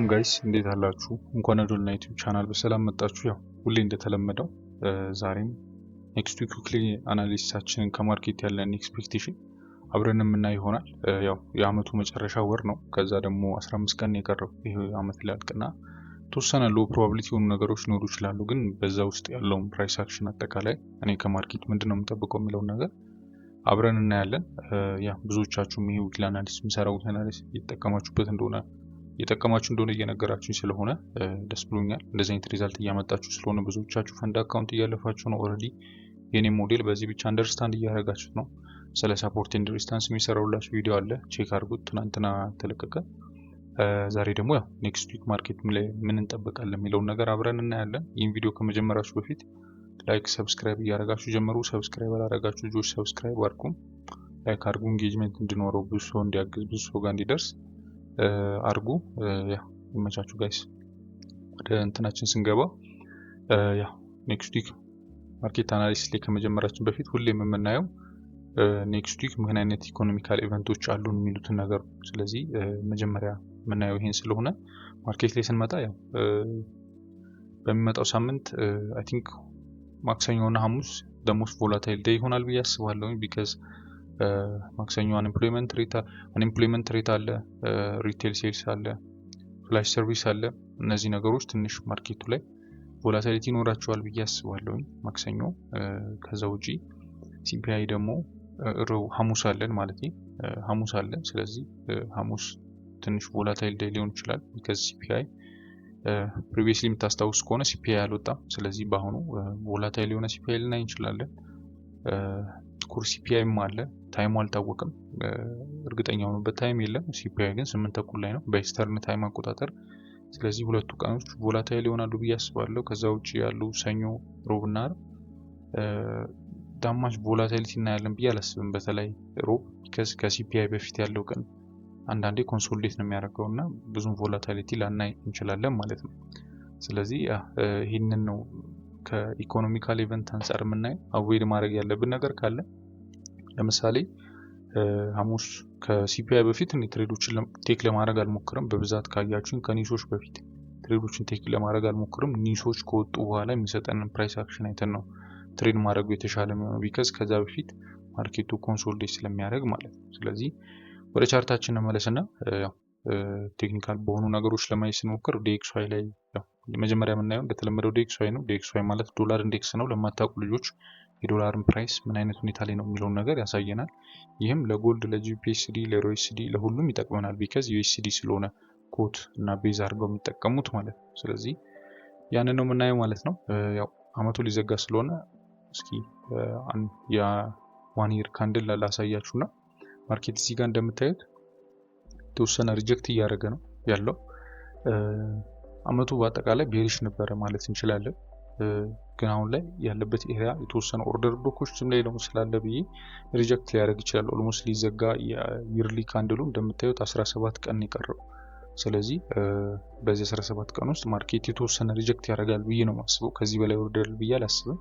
ጋይስ እንዴት አላችሁ? እንኳን ወደ ዩቲዩብ ቻናል በሰላም መጣችሁ። ያው ሁሌ እንደተለመደው ዛሬም ኔክስት ዊክ ዊክሊ አናሊሲሳችንን ከማርኬት ያለን ኤክስፔክቴሽን አብረን የምናይ ይሆናል። ያው የአመቱ መጨረሻ ወር ነው። ከዛ ደግሞ 15 ቀን የቀረው ይሄ አመት ሊያልቅና ተወሰነ ሎ ፕሮባቢሊቲ የሆኑ ነገሮች ሊኖሩ ይችላሉ። ግን በዛ ውስጥ ያለውን ፕራይስ አክሽን አጠቃላይ እኔ ከማርኬት ምንድነው የምጠብቀው የሚለውን ነገር አብረን እናያለን። ያ ብዙዎቻችሁም ይሄ ዊክሊ አናሊሲስ የሚሰራው አናሊሲስ እየጠቀማችሁ እንደሆነ እየነገራችሁኝ ስለሆነ ደስ ብሎኛል። እንደዚህ አይነት ሪዛልት እያመጣችሁ ስለሆነ ብዙዎቻችሁ ፈንድ አካውንት እያለፋችሁ ነው። ኦልሬዲ የኔ ሞዴል በዚህ ብቻ አንደርስታንድ እያደረጋችሁት ነው። ስለ ሰፖርት ኤንድ ሬዚስታንስ የሚሰራውላችሁ ቪዲዮ አለ፣ ቼክ አድርጉት። ትናንትና ተለቀቀ። ዛሬ ደግሞ ያው ኔክስት ዊክ ማርኬት ላይ ምን እንጠብቃለን የሚለውን ነገር አብረን እናያለን። ይህን ቪዲዮ ከመጀመራችሁ በፊት ላይክ፣ ሰብስክራይብ እያደረጋችሁ ጀምሩ። ሰብስክራይብ አላደረጋችሁ ልጆች ሰብስክራይብ አድርጉ፣ ላይክ አድርጉ። ኢንጌጅመንት እንዲኖረው ብዙ ሰው እንዲያግዝ ብዙ ሰው ጋር እንዲደርስ አድርጉ። ያ ይመቻችሁ ጋይስ። ወደ እንትናችን ስንገባ ያ ኔክስት ዊክ ማርኬት አናሊሲስ ላይ ከመጀመራችን በፊት ሁሌም የምናየው ኔክስት ዊክ ምን አይነት ኢኮኖሚካል ኢቨንቶች አሉን የሚሉትን ነገር። ስለዚህ መጀመሪያ የምናየው ይሄን ስለሆነ ማርኬት ላይ ስንመጣ ያው በሚመጣው ሳምንት አይ ቲንክ ማክሰኞና ሐሙስ ደሞስ ቮላታይል ዴይ ይሆናል ብዬ አስባለሁ። ቢካዝ ማክሰኞ አንኤምፕሎይመንት ሬት አለ፣ ሪቴል ሴልስ አለ፣ ፍላሽ ሰርቪስ አለ። እነዚህ ነገሮች ትንሽ ማርኬቱ ላይ ቮላታይሊቲ ይኖራቸዋል ብዬ አስባለሁ ማክሰኞ። ከዛ ውጪ ሲፒአይ ደግሞ ሐሙስ አለን ማለት ነው። ሐሙስ አለን። ስለዚህ ሐሙስ ትንሽ ቮላታይል ዴይ ሊሆን ይችላል። ቢካዝ ሲፒአይ ፕሪቪየስሊ የምታስታውስ ከሆነ ሲፒአይ አልወጣም። ስለዚህ በአሁኑ ቮላታይል የሆነ ሲፒአይ ልናይ እንችላለን። ጥቁር ሲፒአይም አለ። ታይሙ አልታወቅም፣ እርግጠኛ ሆኖበት ታይም የለም። ሲፒአይ ግን 8 ተኩል ላይ ነው በኢስተርን ታይም አቆጣጠር። ስለዚህ ሁለቱ ቀኖች ቮላታይል ይሆናሉ ብዬ አስባለሁ። ከዛ ውጪ ያሉ ሰኞ፣ ሮብና ዓርብ ዳማሽ ቮላታይሊቲ እናያለን ብዬ አላስብም። በተለይ ሮብ ከሲፒአይ በፊት ያለው ቀን አንዳንዴ ኮንሶሊዴት ነው የሚያደርገው እና ብዙም ቮላታይሊቲ ላናይ እንችላለን ማለት ነው። ስለዚህ ይህንን ነው ከኢኮኖሚካል ኢቨንት አንጻር የምናየው። አቮይድ ማድረግ ያለብን ነገር ካለ ለምሳሌ ሐሙስ ከሲፒአይ በፊት እኔ ትሬዶችን ቴክ ለማድረግ አልሞክርም። በብዛት ካያችሁኝ ከኒሶች በፊት ትሬዶችን ቴክ ለማድረግ አልሞክርም። ኒሶች ከወጡ በኋላ የሚሰጠንን ፕራይስ አክሽን አይተን ነው ትሬድ ማድረጉ የተሻለ የሚሆነው። ቢካዝ ከዛ በፊት ማርኬቱ ኮንሶሊዴት ስለሚያደርግ ማለት ነው። ስለዚህ ወደ ቻርታችን እንመለስና ያው ቴክኒካል በሆኑ ነገሮች ለማየት ስንሞክር ዲኤክስዋይ ላይ ያው መጀመሪያ የምናየው እንደተለመደው ዲኤክስዋይ ነው። ዲኤክስዋይ ማለት ዶላር ኢንዴክስ ነው። ለማታውቁ ልጆች የዶላርን ፕራይስ ምን አይነት ሁኔታ ላይ ነው የሚለውን ነገር ያሳየናል። ይህም ለጎልድ፣ ለጂፒኤስዲ፣ ለዩኤስዲ ለሁሉም ይጠቅመናል። ቢካዝ ዩኤስዲ ስለሆነ ኮት እና ቤዝ አድርገው የሚጠቀሙት ማለት ነው። ስለዚህ ያንን ነው የምናየው ማለት ነው። ያው አመቱ ሊዘጋ ስለሆነ እስኪ የዋን ይር ካንድል ላሳያችሁና ማርኬት እዚህ ጋር እንደምታዩት የተወሰነ ሪጀክት እያደረገ ነው ያለው። አመቱ በአጠቃላይ ቤሪሽ ነበረ ማለት እንችላለን። ግን አሁን ላይ ያለበት ኤሪያ የተወሰነ ኦርደር ብሎኮችም ላይ ነው ስላለ ብዬ ሪጀክት ሊያደርግ ይችላል። ኦልሞስት ሊዘጋ የይርሊ ካንድሉ እንደምታዩት 17 ቀን የቀረው። ስለዚህ በዚህ 17 ቀን ውስጥ ማርኬት የተወሰነ ሪጀክት ያደርጋል ብዬ ነው የማስበው። ከዚህ በላይ ኦርደር ብዬ አላስብም።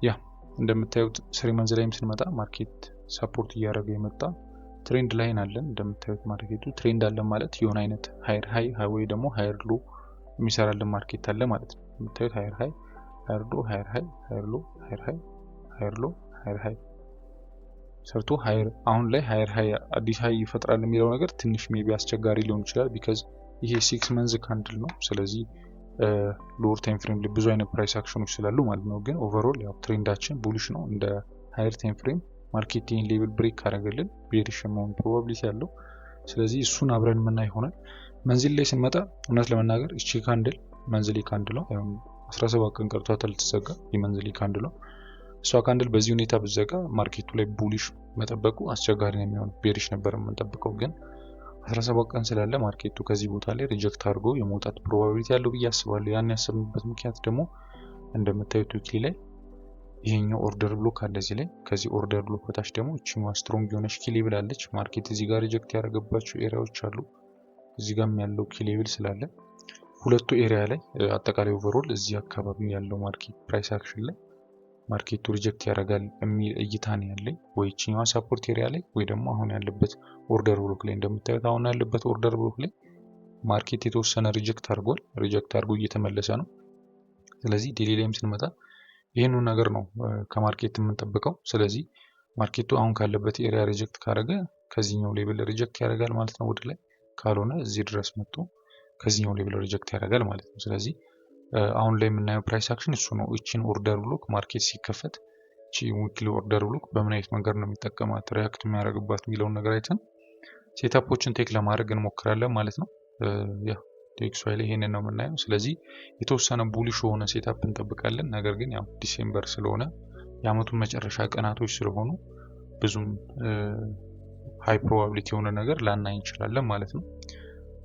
ያ እንደምታዩት 3 መንዝ ላይም ስንመጣ ማርኬት ሰፖርት እያደረገ የመጣ ትሬንድ ላይን አለን። እንደምታዩት ማርኬቱ ትሬንድ አለ ማለት የሆነ አይነት ሃየር ሃይ ወይ ደግሞ ሃየር ሎ የሚሰራልን ማርኬት አለ ማለት ነው። እንደምታዩት ሃየር ሃይ፣ ሃየር ሎ፣ ሃየር ሃይ፣ ሃየር ሎ፣ ሃየር ሃይ፣ ሃየር ሎ፣ ሃየር ሃይ ሰርቶ ሃየር አሁን ላይ ሃየር ሃይ አዲስ ሃይ ይፈጥራል የሚለው ነገር ትንሽ ሜቢ አስቸጋሪ ሊሆን ይችላል። ቢካዝ ይሄ 6 መንዝ ካንድል ነው። ስለዚህ ሎወር ታይም ፍሬም ላይ ብዙ አይነት ፕራይስ አክሽኖች ስላሉ ማለት ነው። ግን ኦቨርኦል ያው ትሬንዳችን ቡሊሽ ነው። እንደ ሃየር ታይም ፍሬም ማርኬት ይሄን ሌቭል ብሬክ ካደረገልን ቤሪሽ መሆን ፕሮባቢሊቲ ያለው። ስለዚህ እሱን አብረን የምናይ ይሆናል። መንዝል ላይ ስንመጣ እውነት ለመናገር እቺ ካንድል መንዝሊ ካንድል ነው። ያው 17 ቀን ቀርቷታል ልትዘጋ። የመንዝሊ ካንድል ነው። እሷ ካንድል በዚህ ሁኔታ ብትዘጋ ማርኬቱ ላይ ቡሊሽ መጠበቁ አስቸጋሪ ነው የሚሆነው። ቤሪሽ ነበር የምንጠብቀው። ግን 17 ቀን ስላለ ማርኬቱ ከዚህ ቦታ ላይ ሪጀክት አድርጎ የመውጣት ፕሮባቢሊቲ ያለው ብዬ አስባለሁ። ያን ያሰብንበት ምክንያት ደግሞ እንደምታዩት ዊክሊ ላይ ይሄኛው ኦርደር ብሎክ አለ እዚህ ላይ። ከዚህ ኦርደር ብሎክ በታች ደግሞ እቺማ ስትሮንግ የሆነች ኪ ሌቭል አለች። ማርኬት እዚህ ጋር ሪጀክት ያደረገባቸው ኤሪያዎች አሉ። እዚህ ጋርም ያለው ኪ ሌቭል ስላለ ሁለቱ ኤሪያ ላይ አጠቃላይ ኦቨርኦል እዚህ አካባቢ ያለው ማርኬት ፕራይስ አክሽን ላይ ማርኬቱ ሪጀክት ያደርጋል የሚል እይታ ነው ያለኝ። ወይ እቺኛው ሰፖርት ኤሪያ ላይ ወይ ደግሞ አሁን ያለበት ኦርደር ብሎክ ላይ። እንደምታዩት አሁን ያለበት ኦርደር ብሎክ ላይ ማርኬት የተወሰነ ሪጀክት አድርጎ እየተመለሰ ነው። ስለዚህ ዴሊ ላይም ስንመጣ ይህንን ነገር ነው ከማርኬት የምንጠብቀው። ስለዚህ ማርኬቱ አሁን ካለበት ኤሪያ ሪጀክት ካደረገ ከዚህኛው ሌቭል ሪጀክት ያደርጋል ማለት ነው ወደ ላይ፣ ካልሆነ እዚህ ድረስ መጥቶ ከዚህኛው ሌቭል ሪጀክት ያደርጋል ማለት ነው። ስለዚህ አሁን ላይ የምናየው ፕራይስ አክሽን እሱ ነው። እቺን ኦርደር ብሎክ ማርኬት ሲከፈት እቺ ዊክሊ ኦርደር ብሎክ በምን አይነት መንገድ ነው የሚጠቀማት ሪያክት የሚያደርግባት የሚለውን ነገር አይተን ሴታፖችን ቴክ ለማድረግ እንሞክራለን ማለት ነው። ያ ዴክስዋይ ላይ ይሄንን ነው የምናየው። ስለዚህ የተወሰነ ቡሊሽ የሆነ ሴታፕ እንጠብቃለን። ነገር ግን ያው ዲሴምበር ስለሆነ የአመቱን መጨረሻ ቀናቶች ስለሆኑ ብዙም ሃይ ፕሮባቢሊቲ የሆነ ነገር ላናይ እንችላለን ማለት ነው።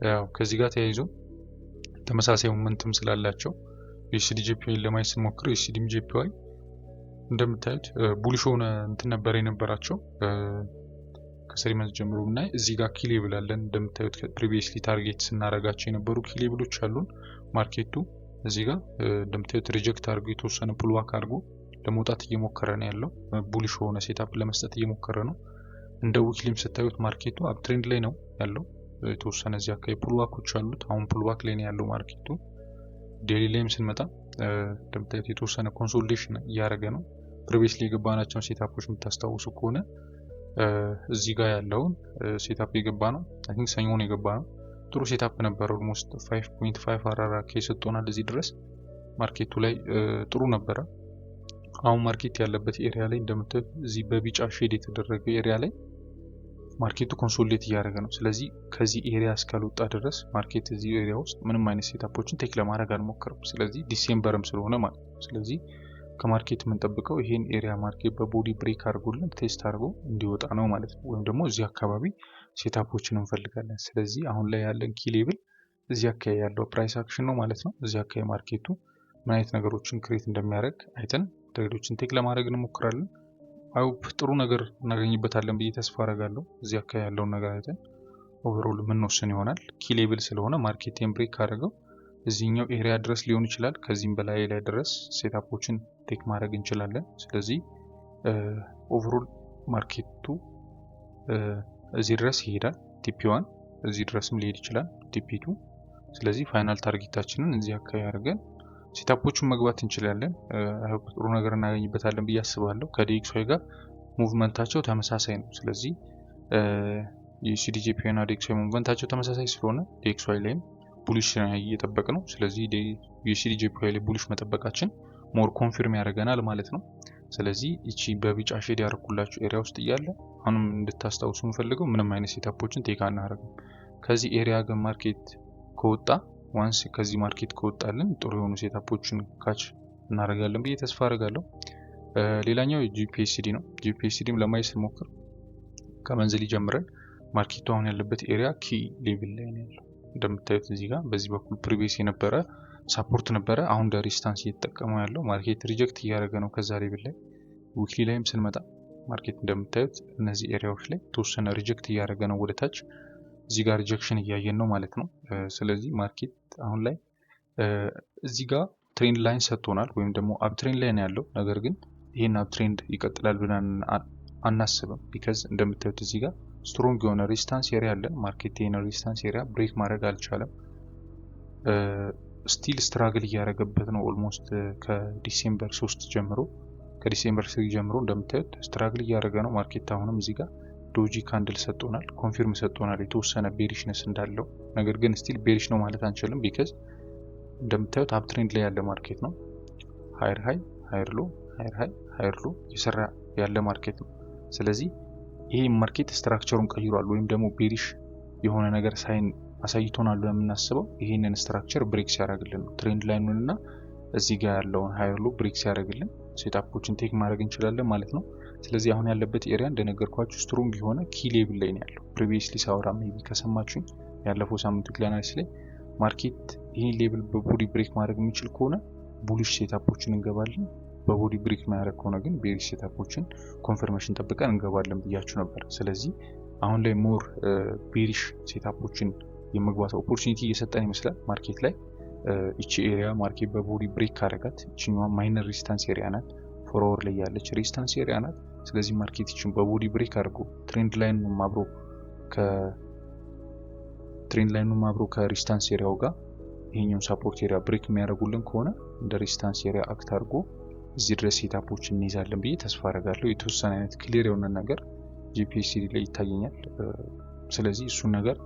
ያው ከዚህ ጋር ተያይዞ ተመሳሳይ ሞመንትም ስላላቸው USDJPY ለማየት ስንሞክር USDJPY እንደምታዩት ቡሊሽ ሆነ እንትን ነበር የነበራቸው ከ3 መንዝ ጀምሮ ብናይ እዚህ ጋር ኪ ሌቭል አለን። እንደምታዩት ፕሪቪየስሊ ታርጌት ስናረጋቸው የነበሩ ኪ ሌቭሎች አሉን። ማርኬቱ እዚህ ጋር እንደምታዩት ሪጀክት አድርጎ የተወሰነ ፑልባክ አድርጎ ለመውጣት እየሞከረ ነው ያለው። ቡሊሽ ሆነ ሴታፕ ለመስጠት እየሞከረ ነው። እንደ ዊክሊም ስታዩት ማርኬቱ አፕ ትሬንድ ላይ ነው ያለው። የተወሰነ እዚህ አካባቢ ፑልባኮች አሉት። አሁን ፑልባክ ላይ ነው ያለው ማርኬቱ። ዴሊ ላይም ስንመጣ እንደምታዩት የተወሰነ ኮንሶሊዴሽን እያደረገ ነው። ፕሪቪየስሊ የገባናቸውን ሴታፖች የምታስታውሱ ከሆነ እዚህ ጋር ያለውን ሴታፕ የገባ ነው። አይ ቲንክ ሰኞ ነው የገባ ነው። ጥሩ ሴታፕ ነበር። ኦልሞስት 5.5 አራራኬ ሰጥቶናል። እዚህ ድረስ ማርኬቱ ላይ ጥሩ ነበረ። አሁን ማርኬት ያለበት ኤሪያ ላይ እንደምታዩት እዚህ በቢጫ ሼድ የተደረገ ኤሪያ ላይ ማርኬቱ ኮንሶሊዴት እያደረገ ነው። ስለዚህ ከዚህ ኤሪያ እስካልወጣ ድረስ ማርኬት እዚህ ኤሪያ ውስጥ ምንም አይነት ሴታፖችን ቴክ ለማድረግ አልሞከረም። ስለዚህ ዲሴምበርም ስለሆነ ማለት ነው። ስለዚህ ከማርኬት የምንጠብቀው ይሄን ኤሪያ ማርኬት በቦዲ ብሬክ አድርጎልን ቴስት አድርጎ እንዲወጣ ነው ማለት ነው። ወይም ደግሞ እዚህ አካባቢ ሴታፖችን እንፈልጋለን። ስለዚህ አሁን ላይ ያለን ኪ ሌቭል እዚህ አካባቢ ያለው ፕራይስ አክሽን ነው ማለት ነው። እዚህ አካባቢ ማርኬቱ ምን አይነት ነገሮችን ክሬት እንደሚያደርግ አይተን ትሬዶችን ቴክ ለማድረግ እንሞክራለን። አይሆፕ ጥሩ ነገር እናገኝበታለን ብዬ ተስፋ አደርጋለሁ። እዚህ አካባቢ ያለውን ነገር አይተን ኦቨርኦል የምንወስን ይሆናል። ኪ ሌቭል ስለሆነ ማርኬትን ብሬክ አድርገው እዚህኛው ኤሪያ ድረስ ሊሆን ይችላል። ከዚህም በላይ ላይ ድረስ ሴታፖችን ቴክ ማድረግ እንችላለን። ስለዚህ ኦቨርኦል ማርኬቱ እዚህ ድረስ ይሄዳል። ቲፒ1 እዚህ ድረስም ሊሄድ ይችላል ቲፒ2። ስለዚህ ፋይናል ታርጌታችንን እዚህ አካባቢ አድርገን ሴታፖችን መግባት እንችላለን። አይሆፕ ጥሩ ነገር እናገኝበታለን ብዬ አስባለሁ። ከዲኤክስዋይ ጋር ሙቭመንታቸው ተመሳሳይ ነው። ስለዚህ የዩኤስዲጂፒዋይ እና ዲኤክስዋይ ሙቭመንታቸው ተመሳሳይ ስለሆነ ዲኤክስዋይ ላይም ቡሊሽ እየጠበቅ ነው። ስለዚህ ዩኤስዲጂፒዋይ ላይ ቡሊሽ መጠበቃችን ሞር ኮንፊርም ያደርገናል ማለት ነው። ስለዚህ እቺ በቢጫ ሼድ ያደረኩላችሁ ኤሪያ ውስጥ እያለ አሁንም እንድታስታውሱ የምፈልገው ምንም አይነት ሴታፖችን ቴክ አናደርግም። ከዚህ ኤሪያ ጋር ማርኬት ከወጣ ዋንስ ከዚህ ማርኬት ከወጣልን ጥሩ የሆኑ ሴታፖችን ካች እናደርጋለን ብዬ ተስፋ አደርጋለሁ። ሌላኛው ጂፒኤስዲ ነው። ጂፒኤስዲም ለማየት ስንሞክር ከመንዝሊ ጀምረን ማርኬቱ አሁን ያለበት ኤሪያ ኪ ሌቭል ላይ ነው ያለው። እንደምታዩት እዚህ ጋር በዚህ በኩል ፕሪቪየስ የነበረ ሳፖርት ነበረ። አሁን እንደ ሬዚስታንስ እየተጠቀመው ያለው ማርኬት ሪጀክት እያደረገ ነው ከዛ ሌቭል ላይ። ዊክሊ ላይም ስንመጣ ማርኬት እንደምታዩት እነዚህ ኤሪያዎች ላይ ተወሰነ ሪጀክት እያደረገ ነው ወደ ታች። እዚህ ጋር ሪጀክሽን እያየን ነው ማለት ነው። ስለዚህ ማርኬት አሁን ላይ እዚህ ጋር ትሬንድ ላይን ሰጥቶናል ወይም ደግሞ አፕ ትሬንድ ላይ ነው ያለው። ነገር ግን ይሄን አፕ ትሬንድ ይቀጥላል ብለን አናስብም። ቢካዝ እንደምታዩት እዚህ ጋር ስትሮንግ የሆነ ሬዚስታንስ ኤሪያ አለን። ማርኬት ይሄን ሬዚስታንስ ኤሪያ ብሬክ ማድረግ አልቻለም። ስቲል ስትራግል እያደረገበት ነው። ኦልሞስት ከዲሴምበር 3 ጀምሮ እንደምታዩት ስትራግል እያደረገ ነው ማርኬት። አሁንም እዚህ ጋር ዶጂ ካንድል ሰጥቶናል፣ ኮንፊርም ሰጥቶናል የተወሰነ ቤሪሽነስ እንዳለው። ነገር ግን ስቲል ቤሪሽ ነው ማለት አንችልም። ቢካዝ እንደምታዩት አፕ ትሬንድ ላይ ያለ ማርኬት ነው። ሃየር ሃይ ሃየር ሎ ሃየር ሃይ ሃየር ሎ እየሰራ ያለ ማርኬት ነው። ስለዚህ ይሄ ማርኬት ስትራክቸሩን ቀይሯል ወይም ደግሞ ቤሪሽ የሆነ ነገር ሳይን አሳይቶናል ብለን የምናስበው ይሄንን ስትራክቸር ብሬክ ሲያደርግልን ነው። ትሬንድ ላይኑን እና እዚህ ጋር ያለውን ሃየር ሎ ብሬክ ሲያደርግልን ሴታፖችን ቴክ ማድረግ እንችላለን ማለት ነው። ስለዚህ አሁን ያለበት ኤሪያ እንደነገርኳችሁ ስትሮንግ የሆነ ኪ ሌቭል ላይ ነው ያለው። ፕሪቪየስሊ ሳወራ ሜቢ ከሰማችሁኝ ያለፈው ሳምንት ክላናሊስ ላይ ማርኬት ይሄን ሌቭል በቦዲ ብሬክ ማድረግ የሚችል ከሆነ ቡሊሽ ሴታፖችን እንገባለን። በቦዲ ብሬክ ማድረግ ከሆነ ግን ቤሪሽ ሴታፖችን ኮንፈርሜሽን ጠብቀን እንገባለን ብያችሁ ነበር። ስለዚህ አሁን ላይ ሞር ቤሪሽ ሴታፖችን የመግባት ኦፖርቹኒቲ እየሰጠን ይመስላል ማርኬት ላይ። እቺ ኤሪያ ማርኬት በቦዲ ብሬክ ካደረጋት እቺኛዋ ማይነር ሬዚስታንስ ኤሪያ ናት፣ ፎርወርድ ላይ ያለች ሬዚስታንስ ኤሪያ ናት። ስለዚህ ማርኬት እቺን በቦዲ ብሬክ አድርጎ ትሬንድ ላይን አብሮ ትሬንድ ላይኑም አብሮ ከሪስታንስ ኤሪያው ጋር ይሄኛው ሳፖርት ኤሪያ ብሬክ የሚያደርጉልን ከሆነ እንደ ሪስታንስ ኤሪያ አክት አድርጎ እዚህ ድረስ ሴታፖችን እንይዛለን ብዬ ተስፋ አደርጋለሁ። የተወሰነ አይነት ክሊር የሆነ ነገር ጂፒኤስሲዲ ላይ ይታየኛል። ስለዚህ እሱን ነገር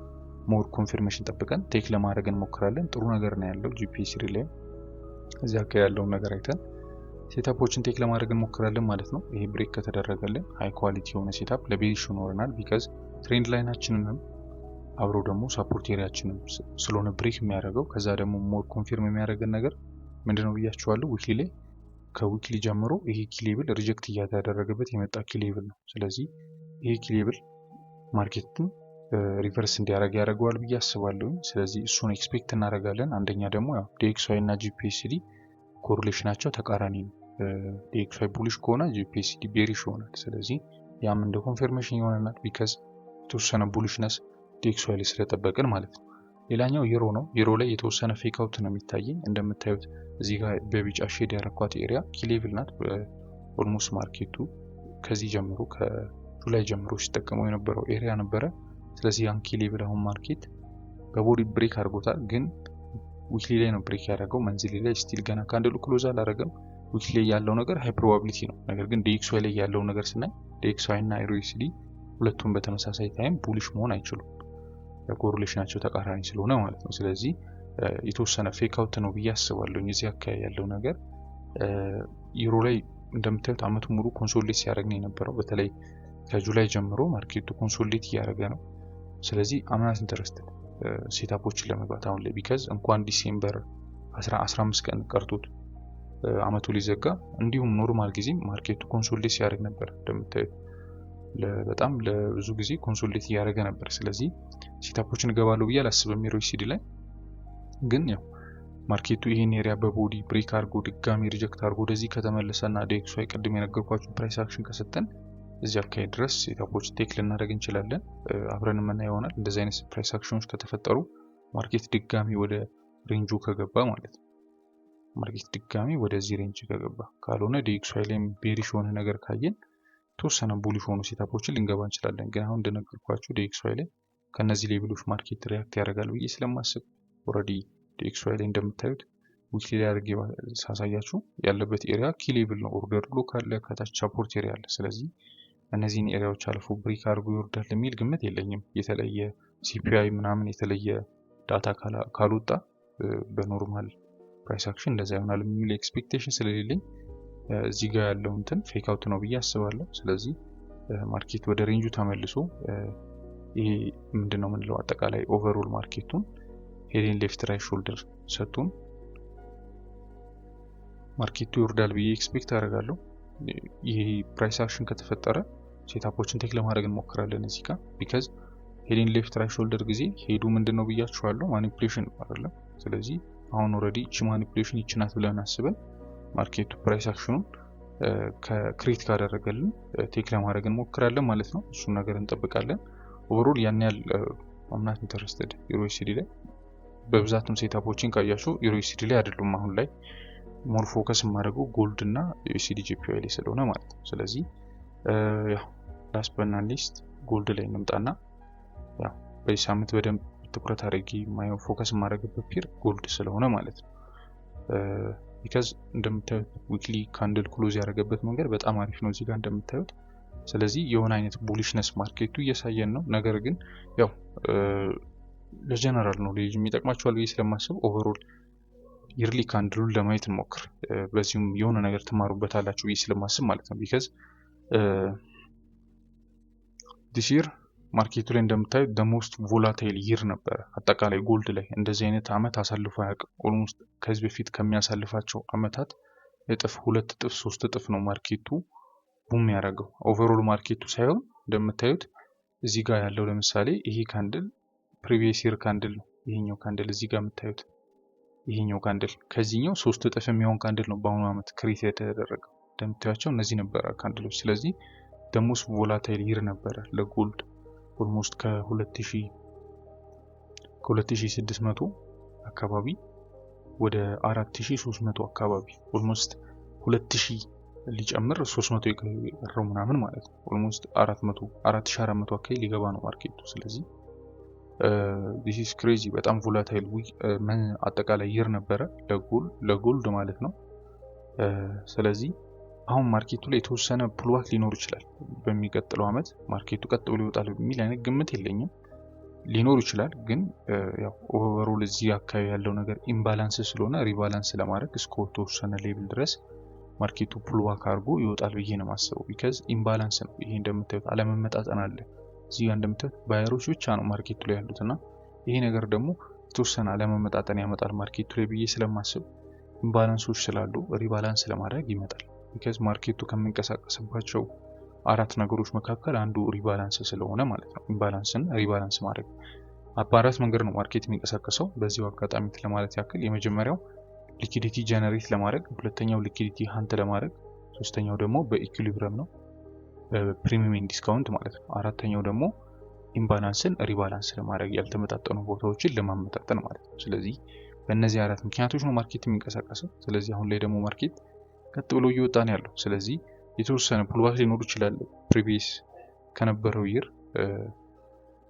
ሞር ኮንፊርሜሽን ጠብቀን ቴክ ለማድረግ እንሞክራለን። ጥሩ ነገር ነው ያለው ጂፒኤስሲዲ ላይ እዚያ ጋር ያለውን ነገር አይተን ሴታፖችን ቴክ ለማድረግ እንሞክራለን ማለት ነው። ይሄ ብሬክ ከተደረገልን ሃይ ኳሊቲ የሆነ ሴታፕ ለቤሪሽ ይኖረናል። ቢካዝ ትሬንድ ላይናችንንም አብሮ ደግሞ ሳፖርት ኤሪያችንም ስለሆነ ብሬክ የሚያደርገው ከዛ ደግሞ ሞር ኮንፊርም የሚያደርገን ነገር ምንድነው ብያችኋለሁ። ዊክሊ ላይ ከዊክሊ ጀምሮ ይሄ ኪሌብል ሪጀክት እያደረገበት የመጣ ኪሌብል ነው። ስለዚህ ይሄ ኪሌብል ማርኬትን ሪቨርስ እንዲያደርግ ያደርገዋል ብዬ አስባለሁ። ስለዚህ እሱን ኤክስፔክት እናደርጋለን። አንደኛ ደግሞ ያው ዲኤክስዋይ እና ጂፒኤስሲዲ ኮሪሌሽናቸው ተቃራኒ ነው። ዲኤክስዋይ ቡሊሽ ከሆነ ጂፒኤስሲዲ ቤሪሽ ይሆናል። ስለዚህ ያም እንደ ኮንፊርሜሽን ይሆነናል ቢካዝ የተወሰነ ቡሊሽነስ ዲኤክስዋይ ላይ ስለጠበቅን ማለት ነው። ሌላኛው ዩሮ ነው። ዩሮ ላይ የተወሰነ ፌክ አውት ነው የሚታየኝ። እንደምታዩት እዚህ ጋር በቢጫ ሼድ ያረኳት ኤሪያ ኪሌብል ናት። ኦልሞስት ማርኬቱ ከዚህ ጀምሮ ከጁላይ ጀምሮ ሲጠቀመው የነበረው ኤሪያ ነበረ። ስለዚህ ያን ኪሌብል አሁን ማርኬት በቦዲ ብሬክ አድርጎታል። ግን ዊክሊ ላይ ነው ብሬክ ያደረገው። መንዝሊ ላይ ስቲል ገና ካንድሉ ክሎዝ አላደረገም። ዊክሊ ላይ ያለው ነገር ሃይ ፕሮባቢሊቲ ነው። ነገር ግን ዲኤክስዋይ ላይ ያለው ነገር ስናይ ዲኤክስዋይ እና ዩኤስዲ ሁለቱም በተመሳሳይ ታይም ቡሊሽ መሆን አይችሉም። ኮሪሌሽናቸው ተቃራኒ ስለሆነ ማለት ነው። ስለዚህ የተወሰነ ፌክ አውት ነው ብዬ አስባለሁ። እዚህ አካባቢ ያለው ነገር ዩሮ ላይ እንደምታዩት አመቱ ሙሉ ኮንሶሊዴት ሲያደርግ ነው የነበረው። በተለይ ከጁላይ ጀምሮ ማርኬቱ ኮንሶሊዴት እያደረገ ነው። ስለዚህ አምናት ኢንተረስት ሴታፖችን ለመግባት አሁን ላይ ቢካዝ እንኳን ዲሴምበር 15 ቀን ቀርቶት አመቱ ሊዘጋ እንዲሁም ኖርማል ጊዜ ማርኬቱ ኮንሶሊዴት ሲያደርግ ነበር። እንደምታዩት በጣም ለብዙ ጊዜ ኮንሶሊዴት እያደረገ ነበር። ስለዚህ ሴታፖችን እገባለሁ ብዬ አላስብም ዩኤስዲ ላይ። ግን ያው ማርኬቱ ይሄን ኤሪያ በቦዲ ብሬክ አድርጎ ድጋሚ ሪጀክት አድርጎ ወደዚህ ከተመለሰና ዲኤክስዋይ ቅድም የነገርኳችሁ ፕራይስ አክሽን ከሰጠን እዚህ አካባቢ ድረስ ሴታፖች ቴክ ልናደርግ እንችላለን። አብረን የምናየው ይሆናል። እንደዚህ አይነት ፕራይስ አክሽኖች ከተፈጠሩ ማርኬት ድጋሚ ወደ ሬንጁ ከገባ ማለት ነው። ማርኬት ድጋሚ ወደዚህ ሬንጅ ከገባ ካልሆነ ዲኤክስዋይ ላይ ቤሪሽ የሆነ ነገር ካየን ተወሰነ ቡሊሽ ሆኑ ሴታፖችን ልንገባ እንችላለን። ግን አሁን እንደነገርኳችሁ ዲኤክስዋይ ላይ ከነዚህ ሌቭሎች ማርኬት ሪያክት ያደርጋል ብዬ ስለማስብ ኦልሬዲ ዲኤክስዋይ ላይ እንደምታዩት ዊክሊ ላይ አድርጌ ሳሳያችሁ ያለበት ኤሪያ ኪ ሌቭል ነው። ኦርደር ብሎክ አለ፣ ከታች ሳፖርት ኤሪያ አለ። ስለዚህ እነዚህን ኤሪያዎች አልፎ ብሬክ አድርጎ ይወርዳል የሚል ግምት የለኝም። የተለየ ሲፒአይ ምናምን የተለየ ዳታ ካልወጣ በኖርማል ፕራይስ አክሽን እንደዛ ይሆናል የሚል ኤክስፔክቴሽን ስለሌለኝ እዚህ ጋር ያለው እንትን ፌክ አውት ነው ብዬ አስባለሁ። ስለዚህ ማርኬት ወደ ሬንጁ ተመልሶ ይሄ ምንድነው የምንለው አጠቃላይ ኦቨርኦል ማርኬቱን ሄድን ሌፍት ራይት ሾልደር ሰጥቶን ማርኬቱ ይወርዳል ብዬ ኤክስፔክት አደርጋለሁ። ይሄ ፕራይስ አክሽን ከተፈጠረ ሴታፖችን ቴክ ለማድረግ እንሞክራለን እዚህ ጋር ቢካዝ ሄድን ሌፍት ራይት ሾልደር ጊዜ ሄዱ ምንድነው ብያችኋለሁ ማኒፑሌሽን አይደለም። ስለዚህ አሁን ኦልሬዲ እቺ ማኒፑሌሽን ይችናት ብለን አስበን ማርኬቱ ፕራይስ አክሽኑን ከክሬት ካደረገልን ቴክ ለማድረግ እንሞክራለን ማለት ነው። እሱን ነገር እንጠብቃለን። ኦቨርኦል ያን ያህል አምናት ኢንተረስትድ ዩኤስዲ ላይ በብዛትም ሴታፖችን ካያችሁ ዩኤስዲ ላይ አይደሉም። አሁን ላይ ሞር ፎከስ የማደርገው ጎልድ እና ዩኤስዲ ጂፒአይ ላይ ስለሆነ ማለት ነው። ስለዚህ ያው ላስት በት ናት ሊስት ጎልድ ላይ እንምጣና ያው በዚህ ሳምንት በደንብ ትኩረት አድርጌ ማየው ፎከስ የማደርግበት ፔር ጎልድ ስለሆነ ማለት ነው። ቢካዝ እንደምታዩት ዊክሊ ካንድል ክሎዝ ያደረገበት መንገድ በጣም አሪፍ ነው እዚህ ጋር እንደምታዩት። ስለዚህ የሆነ አይነት ቡሊሽነስ ማርኬቱ እያሳየን ነው። ነገር ግን ያው ለጀነራል ኖሌጅ የሚጠቅማችኋል ብዬ ስለማስብ ኦቨርኦል ይርሊ ካንድሉን ለማየት እንሞክር። በዚሁም የሆነ ነገር ትማሩበታላችሁ ብዬ ስለማስብ ማለት ነው። ቢካዝ ዲስ ይር ማርኬቱ ላይ እንደምታዩት the most volatile year ነበረ። አጠቃላይ ጎልድ ላይ እንደዚህ አይነት አመት አሳልፎ አያውቅም። ኦልሞስት ከዚህ በፊት ከሚያሳልፋቸው አመታት እጥፍ፣ 2 እጥፍ፣ 3 እጥፍ ነው ማርኬቱ ቡም ያደረገው። ኦቨርኦል ማርኬቱ ሳይሆን እንደምታዩት እዚህ ጋር ያለው ለምሳሌ ይሄ ካንድል ፕሪቪየስ ይር ካንድል ነው። ይሄኛው ካንድል እዚህ ጋር የምታዩት ይሄኛው ካንድል ከዚህኛው 3 እጥፍ የሚሆን ካንድል ነው በአሁኑ አመት ክሬት የተደረገው። እንደምታዩቸው እነዚህ ነበረ ካንድሎች። ስለዚህ the most volatile year ነበረ ለጎልድ ኦልሞስት ከ2600 አካባቢ ወደ 4300 አካባቢ ኦልሞስት 2000 ሊጨምር 300 የቀረው ምናምን ማለት ነው። ኦልሞስት 4400 አካባቢ ሊገባ ነው ማርኬቱ። ስለዚህ this is crazy በጣም ቮላታይል አጠቃላይ ይር ነበረ ለጎልድ ማለት ነው። ስለዚህ አሁን ማርኬቱ ላይ የተወሰነ ፑልባክ ሊኖር ይችላል። በሚቀጥለው አመት ማርኬቱ ቀጥ ብሎ ይወጣል የሚል አይነት ግምት የለኝም። ሊኖር ይችላል ግን ያው ኦቨርኦል እዚህ አካባቢ ያለው ነገር ኢምባላንስ ስለሆነ ሪባላንስ ለማድረግ እስከ ተወሰነ ሌቭል ድረስ ማርኬቱ ፑልባክ አድርጎ ይወጣል ብዬ ነው የማስበው። ቢካዝ ኢምባላንስ ነው። ይሄ እንደምታዩት አለመመጣጠን አለ። እዚህ ጋር እንደምታዩት ባየሮች ብቻ ነው ማርኬቱ ላይ ያሉትና ይሄ ነገር ደግሞ የተወሰነ አለመመጣጠን ያመጣል ማርኬቱ ላይ ብዬ ስለማስብ ኢምባላንሶች ስላሉ ሪባላንስ ለማድረግ ይመጣል። ቢካዝ ማርኬቱ ከሚንቀሳቀስባቸው 4 ነገሮች መካከል አንዱ ሪባላንስ ስለሆነ ማለት ነው። ኢምባላንስን ሪባላንስ ማድረግ በ4 መንገድ ነው ማርኬት የሚንቀሳቀሰው። በዚሁ አጋጣሚ ለማለት ያክል የመጀመሪያው ሊኩዊዲቲ ጀነሬት ለማድረግ፣ ሁለተኛው ሊኩዊዲቲ ሃንት ለማድረግ፣ ሶስተኛው ደግሞ በኢኩሊብሪየም ነው ፕሪሚየም ዲስካውንት ማለት ነው። አራተኛው ደግሞ ኢምባላንስን ሪባላንስ ለማድረግ ያልተመጣጠኑ ቦታዎችን ለማመጣጠን ማለት ነው። ስለዚህ በእነዚህ 4 ምክንያቶች ነው ማርኬት የሚንቀሳቀሰው። ስለዚህ አሁን ላይ ደግሞ ማርኬት ቀጥ ብሎ እየወጣ ነው ያለው። ስለዚህ የተወሰነ ፑልባክ ሊኖር ይችላል። ፕሪቪየስ ከነበረው ይር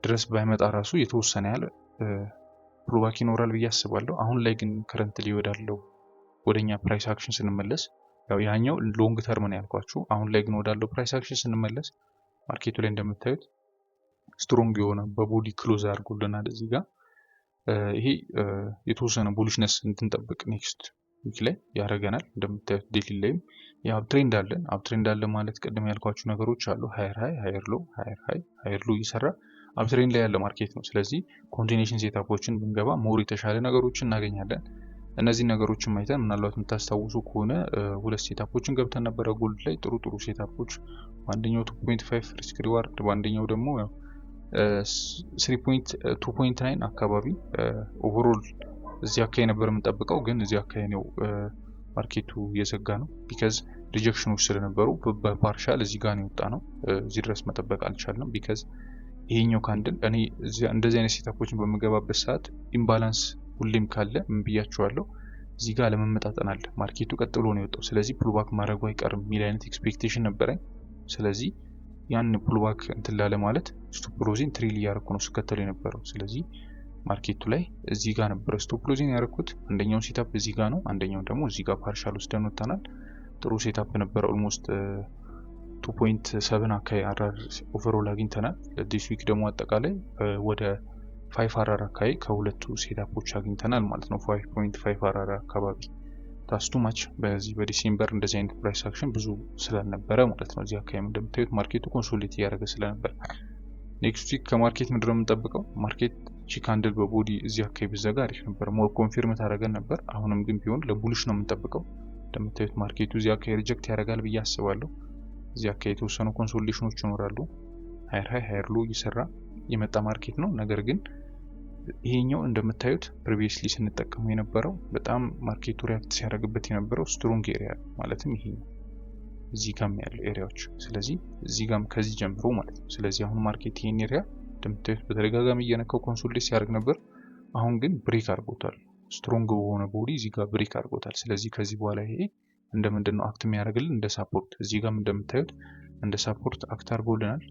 ድረስ ባይመጣ ራሱ የተወሰነ ያለ ፑልባክ ይኖራል ብዬ አስባለሁ። አሁን ላይ ግን ከረንትሊ ወደኛ ፕራይስ አክሽን ስንመለስ ያኛው ሎንግ ተርም ነው ያልኳችሁ። አሁን ላይ ግን ወዳለው ፕራይስ አክሽን ስንመለስ ማርኬቱ ላይ እንደምታዩት ስትሮንግ የሆነ በቦዲ ክሎዝ አድርጎልናል እዚህ ጋር። ይሄ የተወሰነ ቡሊሽነስ እንድንጠብቅ ኔክስት ዊክ ላይ ያደርገናል። እንደምታዩት ዴሊ ላይም የአፕትሬንድ አለን። አፕትሬንድ አለ ማለት ቀደም ያልኳችሁ ነገሮች አሉ። ሃየር ሃይ፣ ሃየር ሎ፣ ሃየር ሎ እየሰራ አፕትሬንድ ላይ ያለ ማርኬት ነው። ስለዚህ ኮንቲኒዩሽን ሴታፖችን ብንገባ ሞር የተሻለ ነገሮችን እናገኛለን። እነዚህ ነገሮችን ማይተን ምናልባት የምታስታውሱ ከሆነ 2 ሴታፖችን ገብተን ነበረ ጎልድ ላይ ጥሩ ሴታፖች። በአንደኛው 2.5 ሪስክ ሪዋርድ፣ በአንደኛው ደግሞ 2.9 አካባቢ ኦቨርኦል እዚህ አካባቢ ነበር የምንጠብቀው፣ ግን እዚህ አካባቢ ነው ማርኬቱ የዘጋ ነው። ቢካዝ ሪጀክሽኖች ስለነበሩ በፓርሻል እዚህ ጋር ነው የወጣ ነው። እዚህ ድረስ መጠበቅ አልቻልንም። ቢካዝ ይሄኛው ካንድል እኔ እንደዚህ አይነት ሴታፖችን በምገባበት ሰዓት ኢምባላንስ ሁሌም ካለ ምን ብያችኋለሁ፣ እዚህ ጋር ለመመጣጠን አለ። ማርኬቱ ቀጥ ብሎ ነው የወጣው። ስለዚህ ፑልባክ ማድረጉ አይቀርም የሚል አይነት ኤክስፔክቴሽን ነበረኝ። ስለዚህ ያን ፑልባክ እንትን ላለ ማለት ስቶፕ ሎዚን ትሪል እያደረኩ ነው ስከተል የነበረው። ስለዚህ ማርኬቱ ላይ እዚህ ጋር ነበር ስቶፕ ሎዚን ያደረኩት። አንደኛው ሴታፕ እዚህ ጋር ነው፣ አንደኛው ደግሞ እዚህ ጋር ፓርሻል ወስደን ወጣናል። ጥሩ ሴታፕ ነበር። ኦልሞስት 2.7 አካባቢ አራር ኦቨርኦል አግኝተናል። ዲስ ዊክ ደግሞ አጠቃላይ ወደ 5 አራር አካባቢ ከሁለቱ ሴታፖች አግኝተናል ማለት ነው። 5.5 አራር አካባቢ ታስቱ ማች በዚህ በዲሴምበር እንደዚህ አይነት ፕራይስ አክሽን ብዙ ስላልነበረ ማለት ነው። እዚህ አካባቢ እንደምታዩት ማርኬቱ ኮንሶሊዴት እያደረገ ስለነበር ኔክስት ዊክ ከማርኬት ምንድነው የምንጠብቀው? ማርኬት ቺ ካንድል በቦዲ እዚህ አካባቢ ብዘጋ አሪፍ ነበር፣ ሞር ኮንፊርም ታደርገን ነበር። አሁንም ግን ቢሆን ለቡሊሽ ነው የምንጠብቀው። እንደምታዩት ማርኬቱ እዚህ አካባቢ ሪጀክት ያደርጋል ብዬ አስባለሁ። እዚህ አካባቢ የተወሰኑ ኮንሶሊዴሽኖች ይኖራሉ። ሃየር ሃይ ሃየር ሎ እየሰራ የመጣ ማርኬት ነው። ነገር ግን ይሄኛው እንደምታዩት ፕሪቪየስሊ ስንጠቀመው የነበረው በጣም ማርኬቱ ሪያክት ሲያደርግበት የነበረው ስትሮንግ ኤሪያ ማለትም ይሄ እዚህ ጋም ያለው ኤሪያዎች። ስለዚህ እዚህ ጋም ከዚህ ጀምሮ ማለት ነው። ስለዚህ አሁን ማርኬት ይሄን ኤሪያ እንደምታዩት በተደጋጋሚ እየነካው ኮንሶሊዴት ሲያደርግ ነበር። አሁን ግን ብሬክ አድርጎታል። ስትሮንግ በሆነ ቦዲ እዚህ ጋር ብሬክ አድርጎታል። ስለዚህ ከዚህ በኋላ ይሄ እንደምንድነው አክት የሚያደርግልን እንደ ሳፖርት፣ እዚህ ጋም እንደምታዩት እንደ ሳፖርት አክት አድርጎልናል።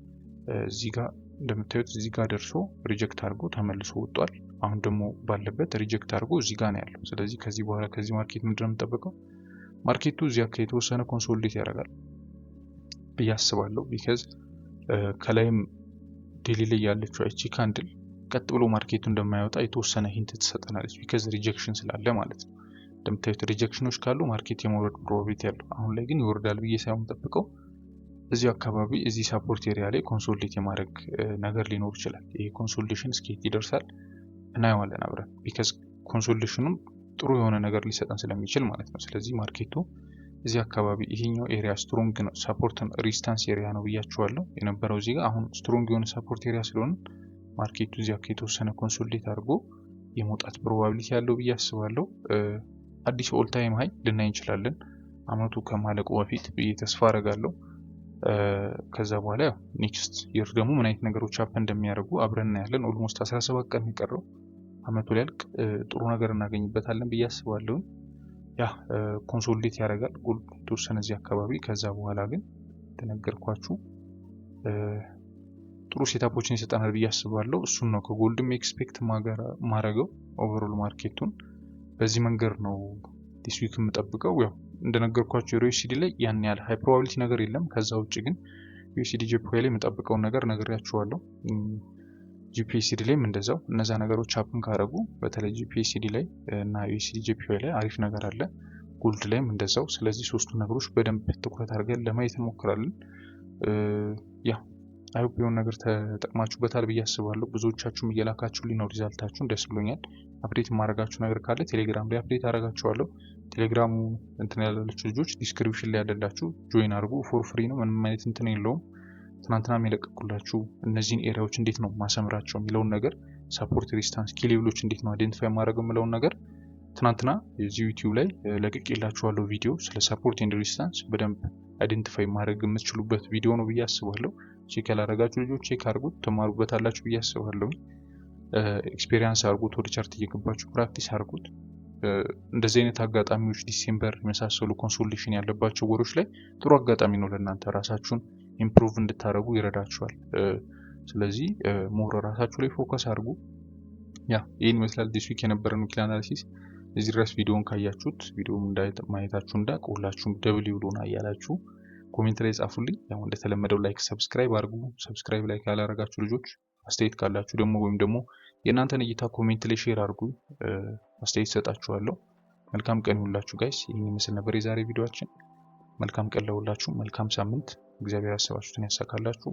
እዚህ ጋር እንደምታዩት እዚህ ጋር ደርሶ ሪጀክት አድርጎ ተመልሶ ወጥቷል። አሁን ደግሞ ባለበት ሪጀክት አድርጎ እዚህ ጋር ነው ያለው። ስለዚህ ከዚህ በኋላ ከዚህ ማርኬት ምንድነው የምንጠብቀው? ማርኬቱ እዚህ አካባቢ የተወሰነ ኮንሶሊዴት ያደርጋል ብዬ አስባለሁ። ቢካዝ ከላይም ዴሊ ላይ ያለችው እቺ ካንድል ቀጥ ብሎ ማርኬቱ እንደማይወጣ የተወሰነ ሂንት ትሰጠናለች። ቢካዝ ሪጀክሽን ስላለ ማለት ነው። እንደምታዩት ሪጀክሽኖች ካሉ ማርኬት የመውረድ ፕሮባቢሊቲ ያለው፣ አሁን ላይ ግን ይወርዳል ብዬ ሳይሆን ጠብቀው እዚህ አካባቢ እዚህ ሳፖርት ኤሪያ ላይ ኮንሶሊዴት የማድረግ ነገር ሊኖር ይችላል። ይሄ ኮንሶሊዴሽን እስከየት ይደርሳል እናየዋለን አብረን። ቢካዝ ኮንሶሊዴሽኑም ጥሩ የሆነ ነገር ሊሰጠን ስለሚችል ማለት ነው። ስለዚህ ማርኬቱ እዚህ አካባቢ ይሄኛው ኤሪያ ስትሮንግ ነው፣ ሳፖርት ሪዚስታንስ ኤሪያ ነው ብያችኋለሁ የነበረው እዚህ ጋር። አሁን ስትሮንግ የሆነ ሳፖርት ኤሪያ ስለሆነ ማርኬቱ እዚህ አካባቢ የተወሰነ ኮንሶሊዴት አድርጎ የመውጣት ፕሮባቢሊቲ ያለው ብዬ አስባለሁ። አዲስ ኦል ታይም ሃይ ልናይ እንችላለን አመቱ ከማለቁ በፊት ብዬ ተስፋ አደርጋለሁ። ከዛ በኋላ ያው ኔክስት ይር ደግሞ ምን አይነት ነገሮች አፕን እንደሚያደርጉ አብረን እናያለን። ኦልሞስት 17 ቀን የሚቀረው አመቱ ሊያልቅ፣ ጥሩ ነገር እናገኝበታለን ብዬ አስባለሁ። ያ ኮንሶሊዴት ያደርጋል ጎልድ የተወሰነ እዚህ አካባቢ። ከዛ በኋላ ግን ተነገርኳችሁ ጥሩ ሴታፖችን ይሰጠናል ብዬ አስባለሁ። እሱን ነው ከጎልድም ኤክስፔክት ማረገው። ኦቨርኦል ማርኬቱን በዚህ መንገድ ነው ዲስ ዊክ የምጠብቀው። ያው እንደነገርኳችሁ ዩኤስዲ ላይ ያን ያህል ሃይ ፕሮባቢሊቲ ነገር የለም። ከዛ ውጭ ግን ዩኤስዲ ጂፒዋይ ላይ የምጠብቀውን ነገር ነግሬያችኋለሁ። ጂፒኤስዲ ላይም እንደዛው እነዛ ነገሮች ሀፕን ካረጉ በተለይ ጂፒኤስዲ ላይ እና ዩኤስዲ ጂፒዋይ ላይ አሪፍ ነገር አለ። ጎልድ ላይም እንደዛው። ስለዚህ ሶስቱ ነገሮች በደንብ ትኩረት አድርገን ለማየት እንሞክራለን። ያ አይሆፕ የሆነ ነገር ተጠቅማችሁበታል ብዬ አስባለሁ። ብዙዎቻችሁም እየላካችሁልኝ ነው ሪዛልታችሁን፣ ደስ ብሎኛል። አፕዴት የማደርጋችሁ ነገር ካለ ቴሌግራም ላይ አፕዴት አደርጋችኋለሁ። ቴሌግራሙ እንትን ያላችሁ ልጆች ዲስክሪፕሽን ላይ ያለላችሁ ጆይን አድርጉ። ፎር ፍሪ ነው፣ ምንም አይነት እንትን የለውም። ትናንትና የለቀኩላችሁ እነዚህን ኤሪያዎች እንዴት ነው ማሰምራቸው የሚለውን ነገር፣ ሰፖርት ሬዚስታንስ ኪ ሌቭሎች እንዴት ነው አይደንቲፋይ ማድረግ የሚለውን ነገር ትናንትና የዚህ ዩቲዩብ ላይ ለቅቄላችኋለሁ ቪዲዮ ስለ ሰፖርት ኤንድ ሬዚስታንስ በደንብ አይደንቲፋይ ማድረግ የምትችሉበት ቪዲዮ ነው ብዬ አስባለሁ። ቼክ ያላረጋችሁ ልጆች ቼክ አድርጉት፣ ትማሩበታላችሁ ብዬ አስባለሁ። ኤክስፔሪየንስ አድርጉት፣ ወደ ቻርት እየገባችሁ ፕራክቲስ አድርጉት። እንደዚህ አይነት አጋጣሚዎች ዲሴምበር የመሳሰሉ ኮንሶሌሽን ያለባቸው ወሮች ላይ ጥሩ አጋጣሚ ነው ለእናንተ፣ ራሳችሁን ኢምፕሩቭ እንድታደርጉ ይረዳችኋል። ስለዚህ ሞር ራሳችሁ ላይ ፎከስ አድርጉ። ያ ይህን ይመስላል ዲስ ዊክ የነበረን ዊክሊ አናሊሲስ። እዚህ ድረስ ቪዲዮን ካያችሁት ቪዲዮም ማየታችሁ እንዳቅ ሁላችሁም ደብል ብሎና እያላችሁ ኮሜንት ላይ ጻፉልኝ። ያው እንደተለመደው ላይክ ሰብስክራይብ አድርጉ። ሰብስክራይብ ላይክ ያላረጋችሁ ልጆች አስተያየት ካላችሁ ደግሞ ወይም ደግሞ የእናንተን እይታ ኮሜንት ላይ ሼር አድርጉ፣ አስተያየት ሰጣችኋለሁ። መልካም ቀን ይሁንላችሁ ጋይስ። ይህን ይመስል ነበር የዛሬ ቪዲዮአችን። መልካም ቀን ለሁላችሁ፣ መልካም ሳምንት። እግዚአብሔር ያሰባችሁትን ያሳካላችሁ።